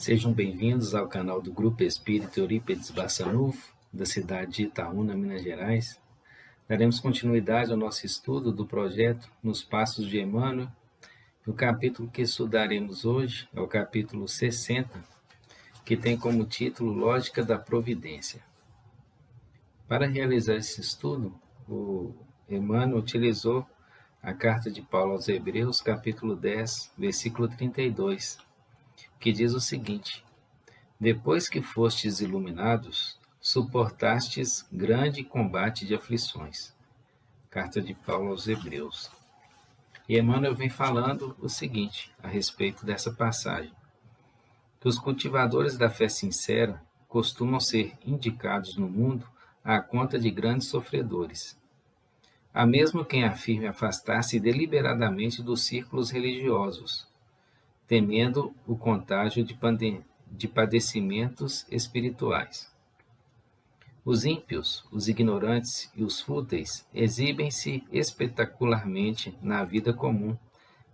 Sejam bem-vindos ao canal do Grupo Espírita Eurípides Bassanufo, da cidade de Itaúna, Minas Gerais. Daremos continuidade ao nosso estudo do projeto Nos Passos de Emmanuel. O capítulo que estudaremos hoje é o capítulo 60, que tem como título Lógica da Providência. Para realizar esse estudo, o Emmanuel utilizou a carta de Paulo aos Hebreus, capítulo 10, versículo 32, que diz o seguinte: depois que fostes iluminados, suportastes grande combate de aflições. Carta de Paulo aos Hebreus. E Emmanuel vem falando o seguinte a respeito dessa passagem: que os cultivadores da fé sincera costumam ser indicados no mundo à conta de grandes sofredores. Há mesmo quem afirme afastar-se deliberadamente dos círculos religiosos, temendo o contágio de padecimentos espirituais. Os ímpios, os ignorantes e os fúteis exibem-se espetacularmente na vida comum,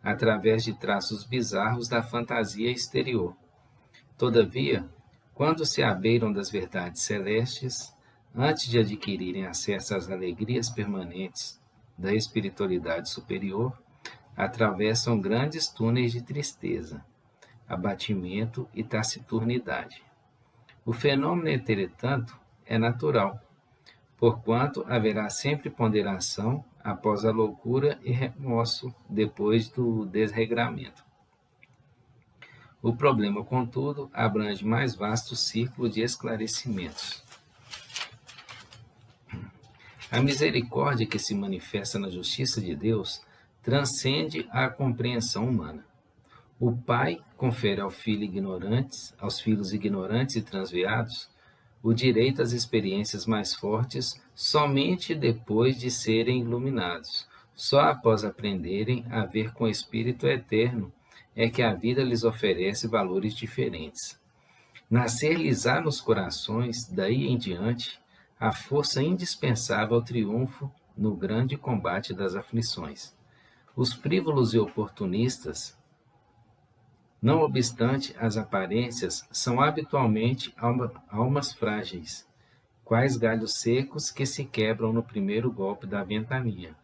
através de traços bizarros da fantasia exterior. Todavia, quando se abeiram das verdades celestes, antes de adquirirem acesso às alegrias permanentes da espiritualidade superior, atravessam grandes túneis de tristeza, abatimento e taciturnidade. O fenômeno, entretanto, é natural, porquanto haverá sempre ponderação após a loucura e remorso depois do desregramento. O problema, contudo, abrange mais vasto círculo de esclarecimentos. A misericórdia que se manifesta na justiça de Deus transcende a compreensão humana. O Pai confere aos filhos ignorantes e transviados, o direito às experiências mais fortes somente depois de serem iluminados. Só após aprenderem a ver com o Espírito eterno é que a vida lhes oferece valores diferentes. Nascer-lhes-á nos corações, daí em diante, a força indispensável ao triunfo no grande combate das aflições. Os frívolos e oportunistas, não obstante as aparências, são habitualmente almas frágeis, quais galhos secos que se quebram no primeiro golpe da ventania.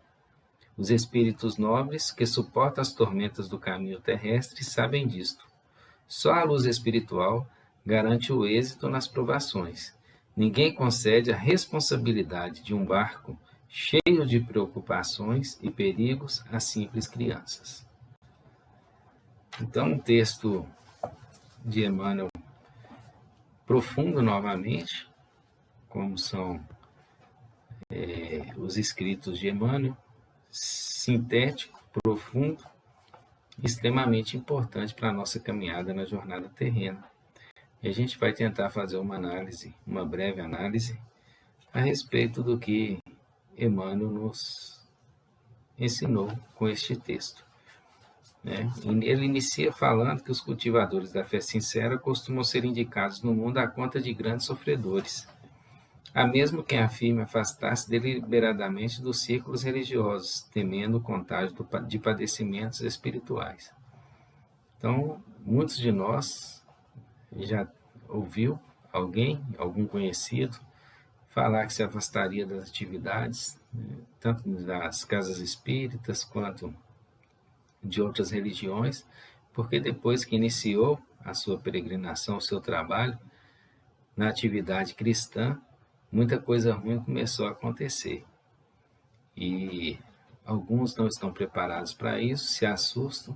Os espíritos nobres, que suportam as tormentas do caminho terrestre, sabem disto. Só a luz espiritual garante o êxito nas provações. Ninguém concede a responsabilidade de um barco cheio de preocupações e perigos a simples crianças. Então, um texto de Emmanuel profundo novamente, como são os escritos de Emmanuel, sintético, profundo, extremamente importante para a nossa caminhada na jornada terrena. E a gente vai tentar fazer uma breve análise a respeito do que Emmanuel nos ensinou com este texto. Ele inicia falando que os cultivadores da fé sincera costumam ser indicados no mundo à conta de grandes sofredores. Há mesmo quem afirme afastar-se deliberadamente dos círculos religiosos, temendo o contágio de padecimentos espirituais. Então, muitos de nós já ouviu algum conhecido, falar que se afastaria das atividades, tanto das casas espíritas quanto de outras religiões, porque depois que iniciou a sua peregrinação, o seu trabalho na atividade cristã, muita coisa ruim começou a acontecer. E alguns não estão preparados para isso, se assustam,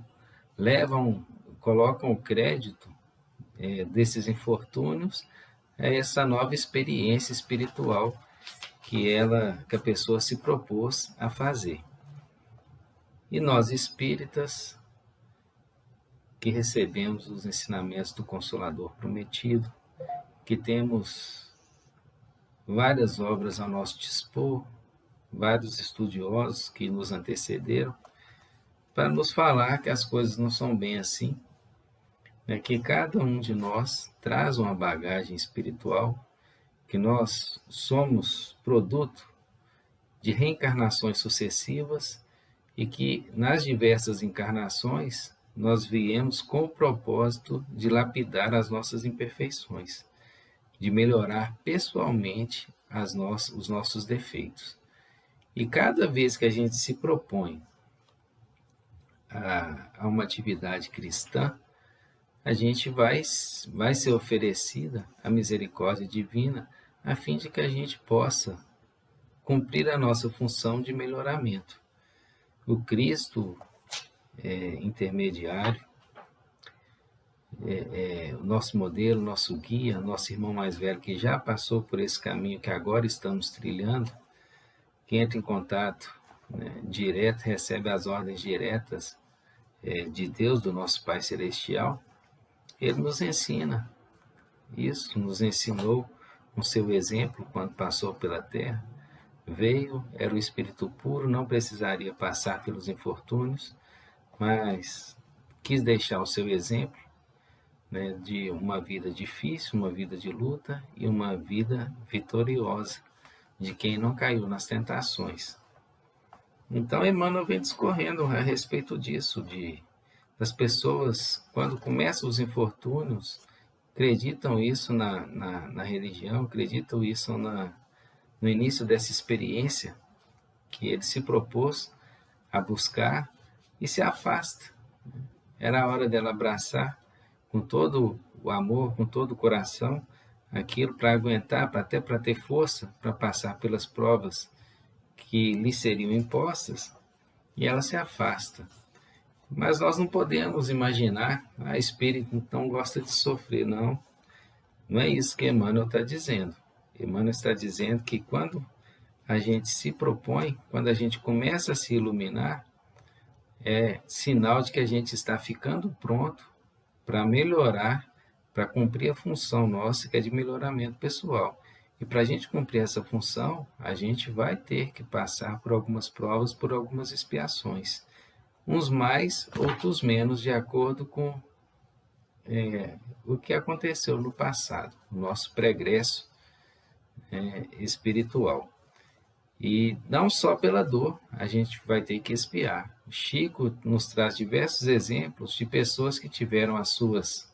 colocam o crédito desses infortúnios a essa nova experiência espiritual que a pessoa se propôs a fazer. E nós espíritas, que recebemos os ensinamentos do Consolador Prometido, que temos várias obras ao nosso dispor, vários estudiosos que nos antecederam, para nos falar que as coisas não são bem assim, que cada um de nós traz uma bagagem espiritual, que nós somos produto de reencarnações sucessivas e que nas diversas encarnações nós viemos com o propósito de lapidar as nossas imperfeições, de melhorar pessoalmente os nossos defeitos. E cada vez que a gente se propõe a uma atividade cristã, a gente vai ser oferecida a misericórdia divina a fim de que a gente possa cumprir a nossa função de melhoramento. O Cristo intermediário, o nosso modelo, nosso guia, nosso irmão mais velho que já passou por esse caminho que agora estamos trilhando, que entra em contato direto, recebe as ordens diretas de Deus, do nosso Pai Celestial, ele nos ensina isso, nos ensinou com seu exemplo quando passou pela terra. Veio, era o Espírito puro, não precisaria passar pelos infortúnios, mas quis deixar o seu exemplo de uma vida difícil, uma vida de luta e uma vida vitoriosa, de quem não caiu nas tentações. Então, Emmanuel vem discorrendo a respeito disso, das pessoas, quando começam os infortúnios, acreditam isso na religião, acreditam isso no início dessa experiência que ele se propôs a buscar e se afasta. Era a hora dela abraçar com todo o amor, com todo o coração, aquilo para aguentar, até para ter força para passar pelas provas que lhe seriam impostas, e ela se afasta. Mas nós não podemos imaginar, espírito então gosta de sofrer, não. Não é isso que Emmanuel está dizendo. Emmanuel está dizendo que quando a gente se propõe, quando a gente começa a se iluminar, é sinal de que a gente está ficando pronto para melhorar, para cumprir a função nossa, que é de melhoramento pessoal. E para a gente cumprir essa função, a gente vai ter que passar por algumas provas, por algumas expiações. Uns mais, outros menos, de acordo com o que aconteceu no passado, o nosso pregresso espiritual. E não só pela dor, a gente vai ter que expiar. Chico nos traz diversos exemplos de pessoas que tiveram as suas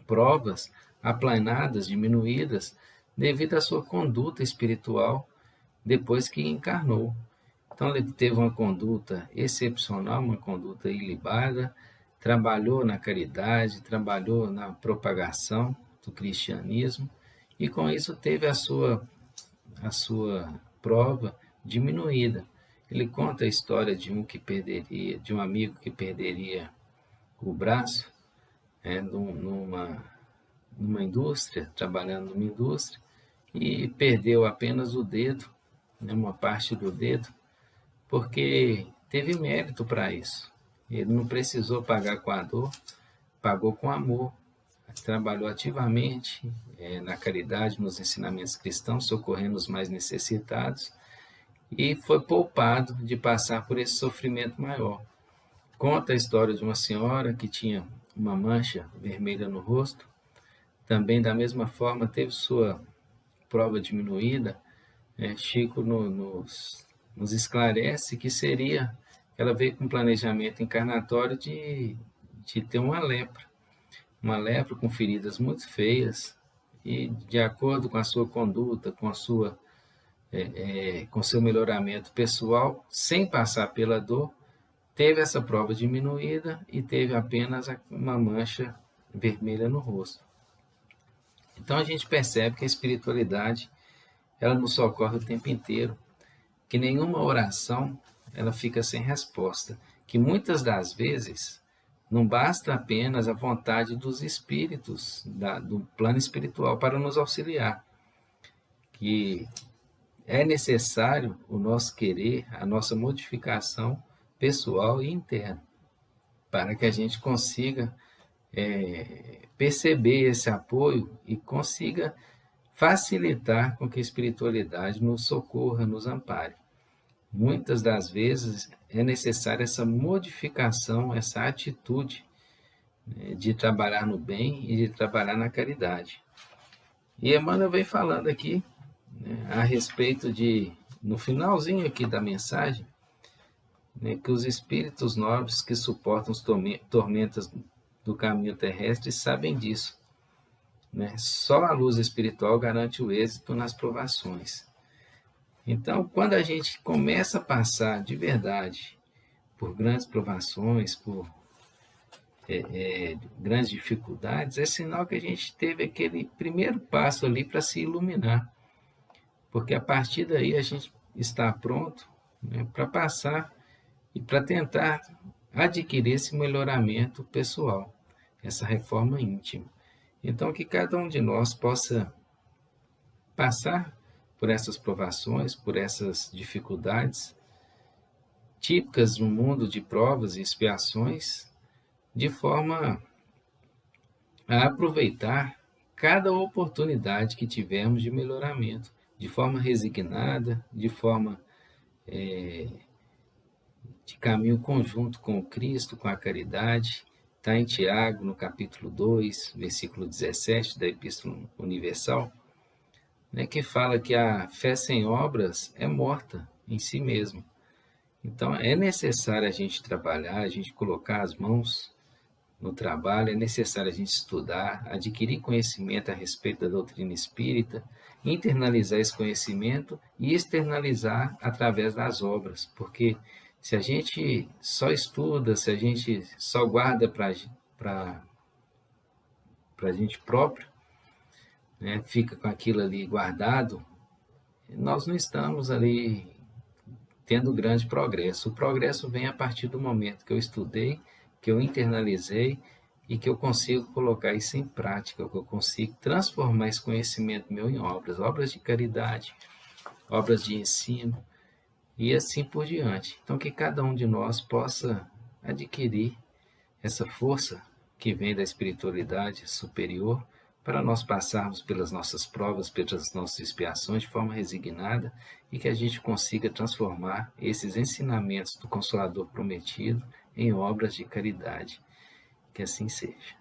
provas aplanadas, diminuídas, devido à sua conduta espiritual depois que encarnou. Então, ele teve uma conduta excepcional, uma conduta ilibada, trabalhou na caridade, trabalhou na propagação do cristianismo, e com isso teve a sua prova diminuída. Ele conta a história de um amigo que perderia o braço numa indústria, trabalhando numa indústria, e perdeu apenas o dedo, uma parte do dedo, porque teve mérito para isso. Ele não precisou pagar com a dor, pagou com amor, trabalhou ativamente na caridade, nos ensinamentos cristãos, socorrendo os mais necessitados, e foi poupado de passar por esse sofrimento maior. Conta a história de uma senhora que tinha uma mancha vermelha no rosto, também da mesma forma teve sua prova diminuída. Chico nos esclarece que ela veio com um planejamento encarnatório de ter uma lepra com feridas muito feias, e de acordo com a sua conduta, com seu melhoramento pessoal, sem passar pela dor, teve essa prova diminuída e teve apenas uma mancha vermelha no rosto. Então a gente percebe que a espiritualidade, ela nos socorre o tempo inteiro, que nenhuma oração ela fica sem resposta, que muitas das vezes não basta apenas a vontade dos espíritos do plano espiritual para nos auxiliar, que é necessário o nosso querer, a nossa modificação pessoal e interna, para que a gente consiga perceber esse apoio e consiga facilitar com que a espiritualidade nos socorra, nos ampare. Muitas das vezes é necessária essa modificação, essa atitude de trabalhar no bem e de trabalhar na caridade. E Emmanuel vem falando aqui a respeito no finalzinho aqui da mensagem, né, que os espíritos nobres que suportam as tormentas do caminho terrestre sabem disso, né? Só a luz espiritual garante o êxito nas provações. Então, quando a gente começa a passar de verdade por grandes provações, por grandes dificuldades, é sinal que a gente teve aquele primeiro passo ali para se iluminar, porque a partir daí a gente está pronto, né, para passar e para tentar adquirir esse melhoramento pessoal, essa reforma íntima. Então, que cada um de nós possa passar por essas provações, por essas dificuldades típicas no mundo de provas e expiações, de forma a aproveitar cada oportunidade que tivermos de melhoramento, de forma resignada, de forma de caminho conjunto com o Cristo, com a caridade. Está em Tiago, no capítulo 2, versículo 17 da Epístola Universal, né, que fala que a fé sem obras é morta em si mesma. Então, é necessário a gente trabalhar, a gente colocar as mãos no trabalho, é necessário a gente estudar, adquirir conhecimento a respeito da doutrina espírita, internalizar esse conhecimento e externalizar através das obras, porque se a gente só estuda, se a gente só guarda para a gente próprio, né, fica com aquilo ali guardado, nós não estamos ali tendo grande progresso. O progresso vem a partir do momento que eu estudei, que eu internalizei e que eu consigo colocar isso em prática, que eu consigo transformar esse conhecimento meu em obras, obras de caridade, obras de ensino e assim por diante. Então, que cada um de nós possa adquirir essa força que vem da espiritualidade superior para nós passarmos pelas nossas provas, pelas nossas expiações de forma resignada e que a gente consiga transformar esses ensinamentos do Consolador prometido em obras de caridade. Que assim seja.